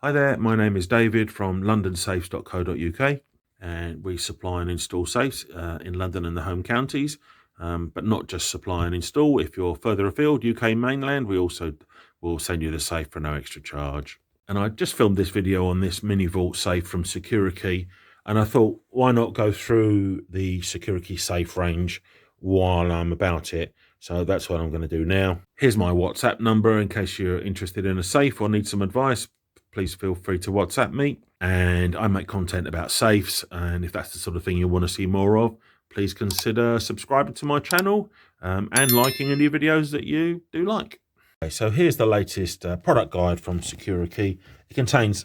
Hi there, my name is David from londonsafes.co.uk, and we supply and install safes in London and the home counties, but not just supply and install. If you're further afield, UK mainland, we also will send you the safe for no extra charge. And I just filmed this video on this mini vault safe from Securikey, and I thought, why not go through the Securikey safe range while I'm about it? So that's what I'm going to do now. Here's my WhatsApp number in case you're interested in a safe or need some advice. Please feel free to WhatsApp me, and I make content about safes, and if that's the sort of thing you want to see more of, please consider subscribing to my channel and liking any videos that you do like. Okay, so here's the latest product guide from Securikey. It contains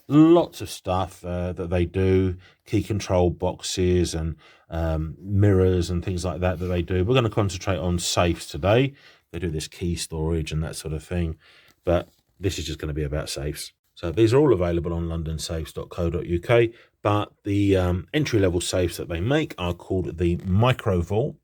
lots of stuff that they do, key control boxes and mirrors and things like that they do. We're going to concentrate on safes today. They do this key storage and that sort of thing, but this is just going to be about safes. So these are all available on londonsafes.co.uk, but the entry-level safes that they make are called the Micro Vault,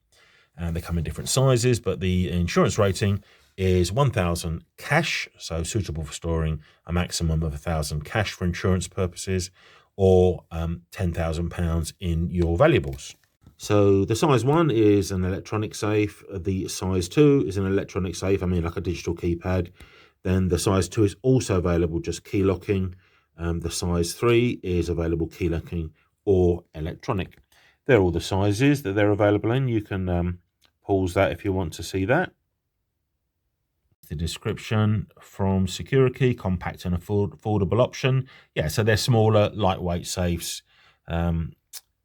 and they come in different sizes, but the insurance rating is 1,000 cash, so suitable for storing a maximum of 1,000 cash for insurance purposes, or £10,000 in your valuables. So the size 1 is an electronic safe. The size 2 is an electronic safe, like a digital keypad. Then the size 2 is also available just key locking. The size 3 is available key locking or electronic. They're all the sizes that they're available in. You can pause that if you want to see that. The description from Securikey: compact and affordable option. Yeah, so they're smaller, lightweight safes. They're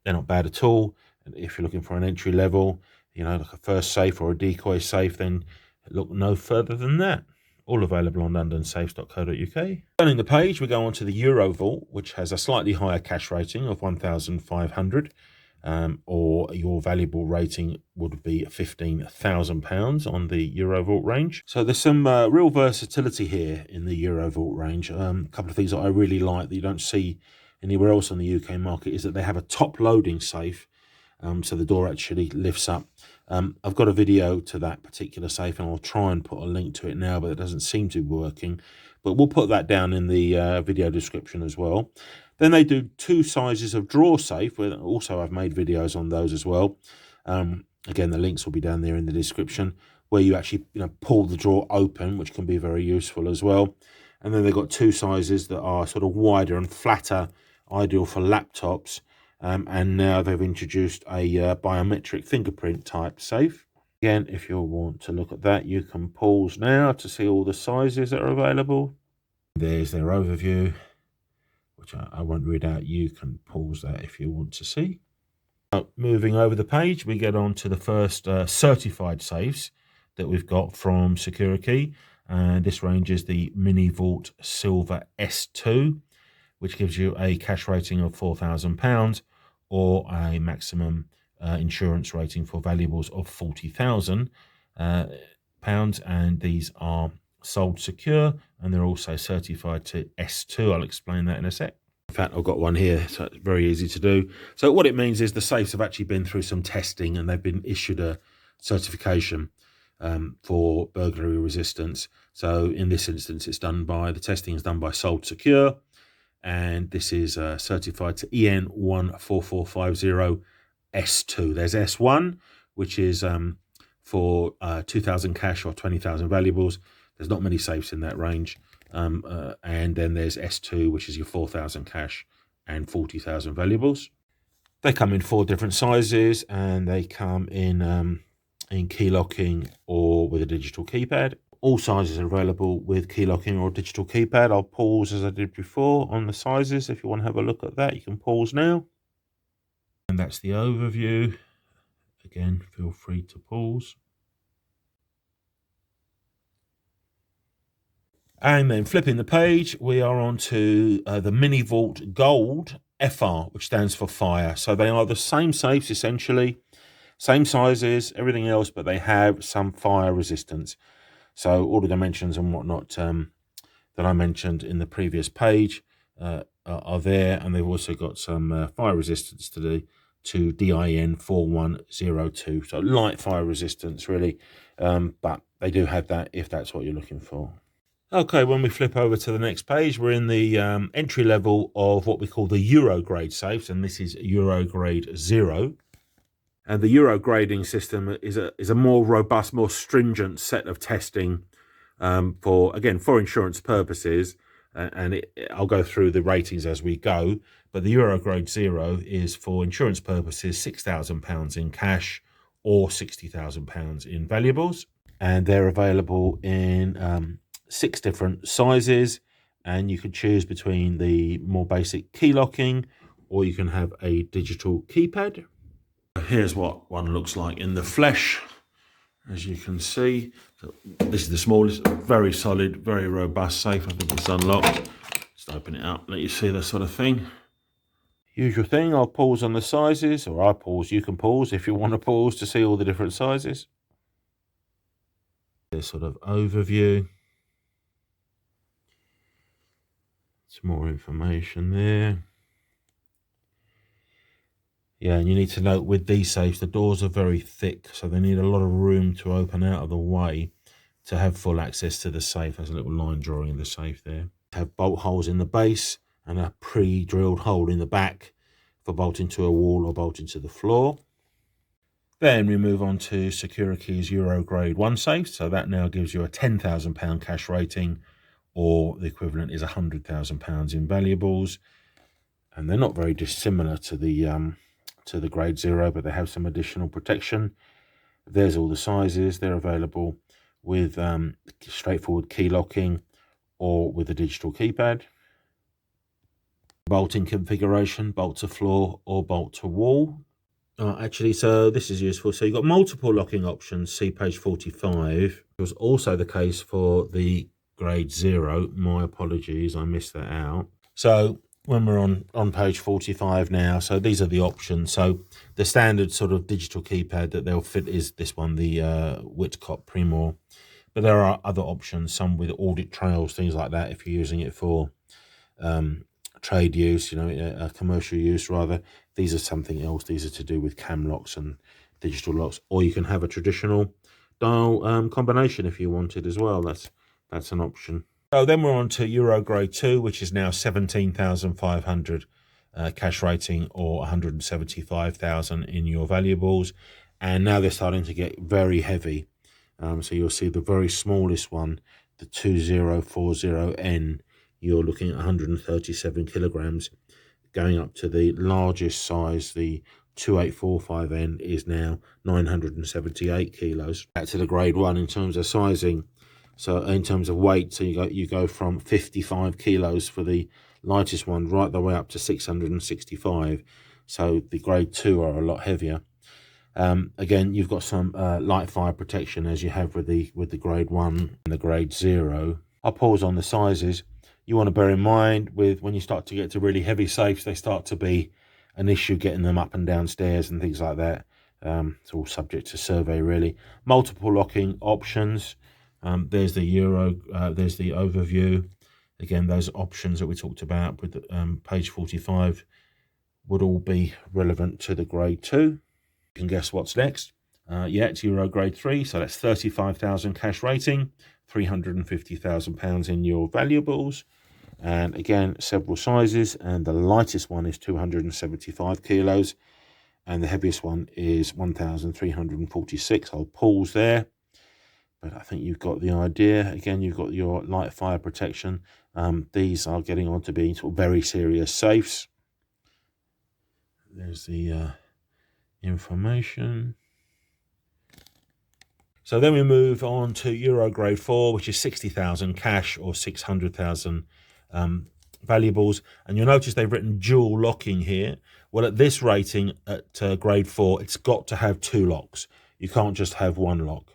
not bad at all. If you're looking for an entry level, like a first safe or a decoy safe, then look no further than that. All available on londonsafes.co.uk. Turning the page, we go on to the Euro Vault, which has a slightly higher cash rating of 1,500, or your valuable rating would be £15,000 on the Euro Vault range. So there's some real versatility here in the Euro Vault range. A couple of things that I really like that you don't see anywhere else on the UK market is that they have a top loading safe. So the door actually lifts up. I've got a video to that particular safe, and I'll try and put a link to it now, but it doesn't seem to be working. But we'll put that down in the video description as well. Then they do 2 sizes of drawer safe, where also I've made videos on those as well. Again, the links will be down there in the description, where you actually pull the drawer open, which can be very useful as well. And then they've got 2 sizes that are sort of wider and flatter, ideal for laptops. And now they've introduced a biometric fingerprint type safe. Again, if you want to look at that, you can pause now to see all the sizes that are available. There's their overview, which I won't read out. You can pause that if you want to see. Now, moving over the page, we get on to the first certified safes that we've got from Securikey. And this range is the Mini Vault Silver S2, which gives you a cash rating of £4,000 or a maximum insurance rating for valuables of £40,000. And these are sold secure, and they're also certified to S2. I'll explain that in a sec. In fact, I've got one here, so it's very easy to do. So what it means is the safes have actually been through some testing, and they've been issued a certification for burglary resistance. So in this instance, the testing is done by Sold Secure. And this is certified to EN 14450 S2. There's S1, which is for 2,000 cash or 20,000 valuables. There's not many safes in that range. And then there's S2, which is your 4,000 cash and 40,000 valuables. They come in 4 different sizes, and they come in key locking or with a digital keypad. All sizes are available with key locking or digital keypad. I'll pause as I did before on the sizes. If you want to have a look at that, you can pause now. And that's the overview. Again, feel free to pause. And then flipping the page, we are on to the Mini Vault Gold FR, which stands for fire. So they are the same safes, essentially. Same sizes, everything else, but they have some fire resistance. So all the dimensions and whatnot that I mentioned in the previous page are there, and they've also got some fire resistance to DIN 4102. So light fire resistance, really, but they do have that if that's what you're looking for. Okay, when we flip over to the next page, we're in the entry level of what we call the Euro grade safes, and this is Euro grade 0. And the Euro grading system is a more robust, more stringent set of testing for insurance purposes. I'll go through the ratings as we go. But the Euro grade 0 is for insurance purposes £6,000 in cash or £60,000 in valuables, and they're available in 6 different sizes, and you can choose between the more basic key locking, or you can have a digital keypad. Here's what one looks like in the flesh, as you can see. So this is the smallest, very solid, very robust safe. I think it's unlocked. Just open it up, let you see this sort of thing. Usual thing, I'll pause on the sizes, or I pause, you can pause if you want to pause to see all the different sizes. This sort of overview. Some more information there. Yeah, and you need to note with these safes, the doors are very thick, so they need a lot of room to open out of the way to have full access to the safe. There's a little line drawing in the safe there. Have bolt holes in the base and a pre-drilled hole in the back for bolting to a wall or bolting to the floor. Then we move on to Securikey's Euro Grade 1 safe. So that now gives you a £10,000 cash rating, or the equivalent is £100,000 in valuables. And they're not very dissimilar to the Grade 0, but they have some additional protection. There's all the sizes. They're available with straightforward key locking or with a digital keypad. Bolting configuration, bolt to floor or bolt to wall. So this is useful. So you've got multiple locking options, see page 45. It was also the case for the Grade 0. My apologies, I missed that out. So when we're on page 45 now, so these are the options. So the standard sort of digital keypad that they'll fit is this one, the Whitcott Primor. But there are other options, some with audit trails, things like that, if you're using it for trade use, commercial use rather. These are something else. These are to do with cam locks and digital locks, or you can have a traditional dial combination if you wanted as well. That's an option. So then we're on to Euro Grade 2, which is now 17,500 cash rating, or 175,000 in your valuables. And now they're starting to get very heavy. So you'll see the very smallest one, the 2040N, you're looking at 137 kilograms. Going up to the largest size, the 2845N, is now 978 kilos. Back to the Grade 1 in terms of sizing. So in terms of weight, so you go from 55 kilos for the lightest one right the way up to 665. So the Grade 2 are a lot heavier. Again, you've got some light fire protection as you have with the Grade 1 and the Grade 0. I'll pause on the sizes. You want to bear in mind when you start to get to really heavy safes, they start to be an issue getting them up and down stairs and things like that. It's all subject to survey really. Multiple locking options. There's the there's the overview. Again, those options that we talked about with page 45 would all be relevant to the Grade 2. You can guess what's next. It's Euro Grade 3, so that's 35,000 cash rating, £350,000 in your valuables. And again, several sizes, and the lightest one is 275 kilos, and the heaviest one is 1,346. I'll pause there. But I think you've got the idea. Again, you've got your light fire protection. These are getting on to being sort of very serious safes. There's the information. So then we move on to Euro Grade 4, which is 60,000 cash or 600,000 valuables. And you'll notice they've written dual locking here. Well, at this rating at Grade 4, it's got to have 2 locks. You can't just have 1 lock.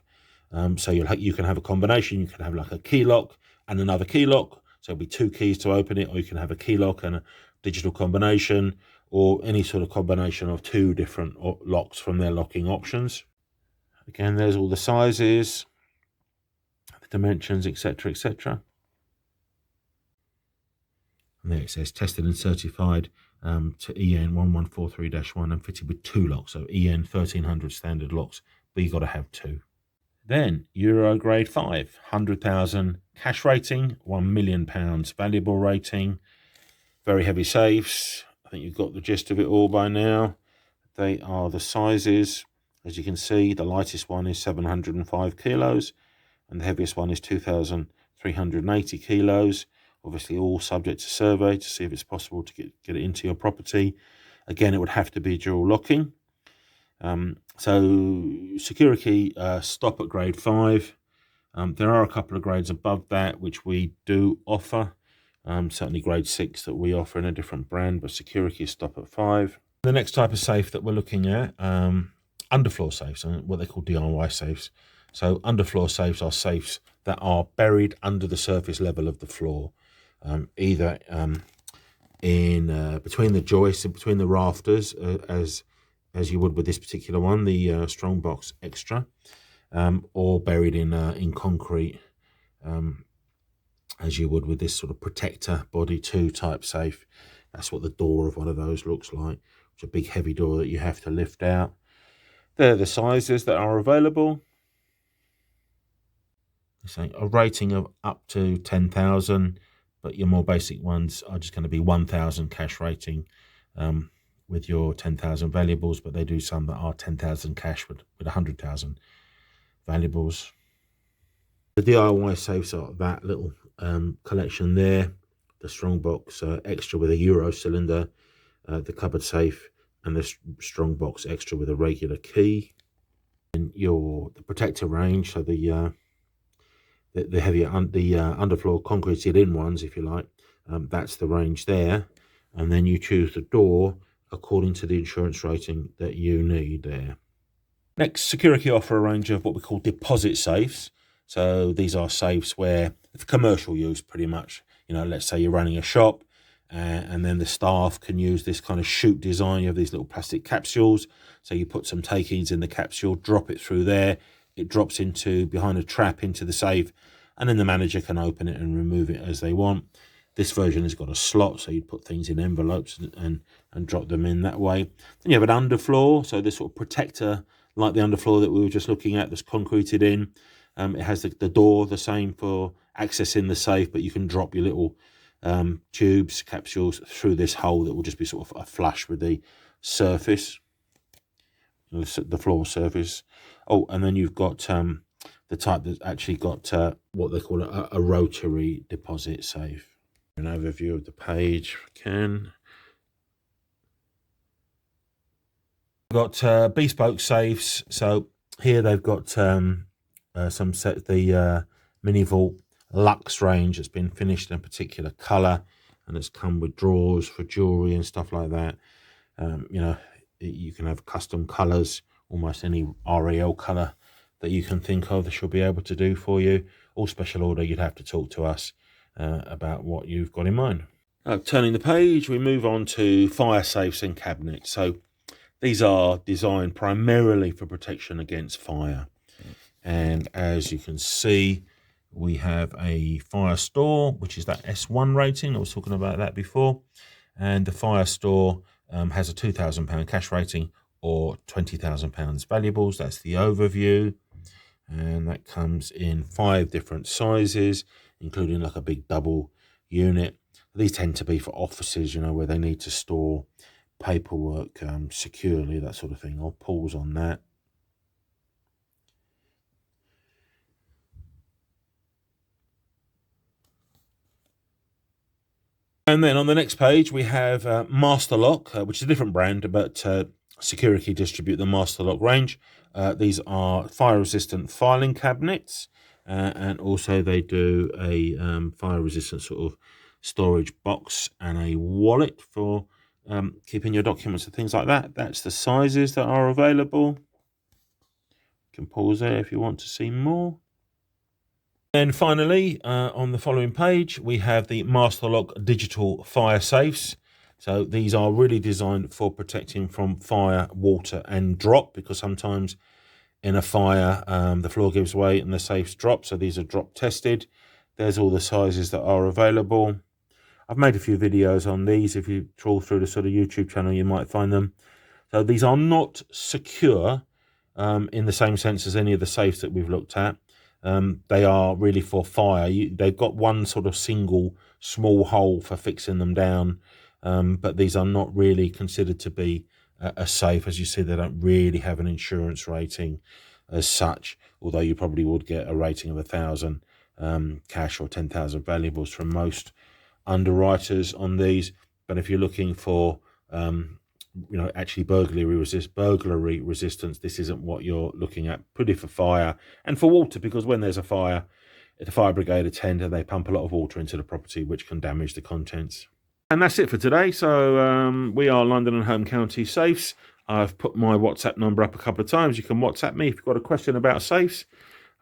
So you can have a combination. You can have like a key lock and another key lock. So it'll be 2 keys to open it, or you can have a key lock and a digital combination, or any sort of combination of 2 different locks from their locking options. Again, there's all the sizes, the dimensions, etc., etc. And there it says tested and certified to EN 1143-1 and fitted with 2 locks. So EN 1300 standard locks, but you've got to have 2. Then Euro Grade 5, 100,000 cash rating, £1 million valuable rating, very heavy safes. I think you've got the gist of it all by now. They are the sizes. As you can see, the lightest one is 705 kilos and the heaviest one is 2,380 kilos. Obviously all subject to survey to see if it's possible to get it into your property. Again, it would have to be dual locking. So Securikey stop at grade 5. There are a couple of grades above that which we do offer. Certainly grade 6 that we offer in a different brand, but Securikey stop at 5. The next type of safe that we're looking at, underfloor safes, and what they call DIY safes. So underfloor safes are safes that are buried under the surface level of the floor, either in between the joists and between the rafters, as you would with this particular one, the Strongbox Extra, or buried in concrete, as you would with this sort of protector body 2 type safe. That's what the door of one of those looks like. It's a big heavy door that you have to lift out. They're the sizes that are available. Saying a rating of up to 10,000, but your more basic ones are just going to be 1,000 cash rating with your 10,000 valuables, but they do some that are 10,000 cash with 100,000 valuables. The DIY safes are that little collection there. The Strongbox Extra with a Euro cylinder, the cupboard safe, and the Strongbox Extra with a regular key. And the protector range, so the heavier underfloor concreted in ones, if you like, that's the range there. And then you choose the door according to the insurance rating that you need there. Next, Securikey offer a range of what we call deposit safes. So these are safes where, for commercial use pretty much, let's say you're running a shop and then the staff can use this kind of chute design. You have these little plastic capsules. So you put some takings in the capsule, drop it through there. It drops behind a trap into the safe, and then the manager can open it and remove it as they want. This version has got a slot, so you put things in envelopes and drop them in that way. Then you have an underfloor, so this sort of protector, like the underfloor that we were just looking at, that's concreted in. It has the door, the same for accessing the safe, but you can drop your little tubes, capsules through this hole that will just be sort of flush with the surface, the floor surface. Oh, and then you've got the type that's actually got what they call a rotary deposit safe. An overview of the page, if I can. We've got bespoke safes. So here they've got the Mini Vault Luxe range that's been finished in a particular colour, and it's come with drawers for jewellery and stuff like that. You can have custom colours, almost any REL colour that you can think of, they should be able to do for you. All special order, you'd have to talk to us about what you've got in mind. Turning the page, we move on to fire safes and cabinets. So these are designed primarily for protection against fire. And as you can see, we have a fire store, which is that S1 rating. I was talking about that before. And the fire store has a £2,000 cash rating or £20,000 valuables. That's the overview. And that comes in 5 different sizes, including like a big double unit. These tend to be for offices, where they need to store paperwork securely, that sort of thing. I'll pause on that. And then on the next page, we have Master Lock, which is a different brand, but Securikey distribute the Master Lock range. These are fire-resistant filing cabinets, and also they do a fire-resistant sort of storage box and a wallet for keeping your documents and things like that. That's the sizes that are available. You can pause there if you want to see more. And finally, on the following page, we have the Master Lock digital fire safes. So these are really designed for protecting from fire, water and drop, because sometimes in a fire, the floor gives way and the safes drop. So these are drop tested. There's all the sizes that are available. I've made a few videos on these. If you trawl through the sort of YouTube channel, you might find them. So these are not secure in the same sense as any of the safes that we've looked at. They are really for fire. They've got one sort of single small hole for fixing them down, but these are not really considered to be a safe. As you see, they don't really have an insurance rating as such, although you probably would get a rating of 1,000 cash or 10,000 valuables from most underwriters on these. But if you're looking for actually burglary resistance, this isn't what you're looking at. Pretty for fire and for water, because when there's a fire, the fire brigade attend and they pump a lot of water into the property, which can damage the contents. And that's it for today. So we are London and Home County Safes. I've put my WhatsApp number up a couple of times. You can WhatsApp me if you've got a question about safes.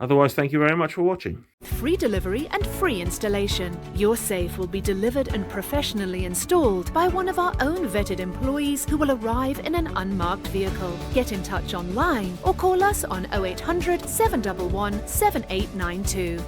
Otherwise, thank you very much for watching. Free delivery and free installation. Your safe will be delivered and professionally installed by one of our own vetted employees who will arrive in an unmarked vehicle. Get in touch online or call us on 0800 711 7892.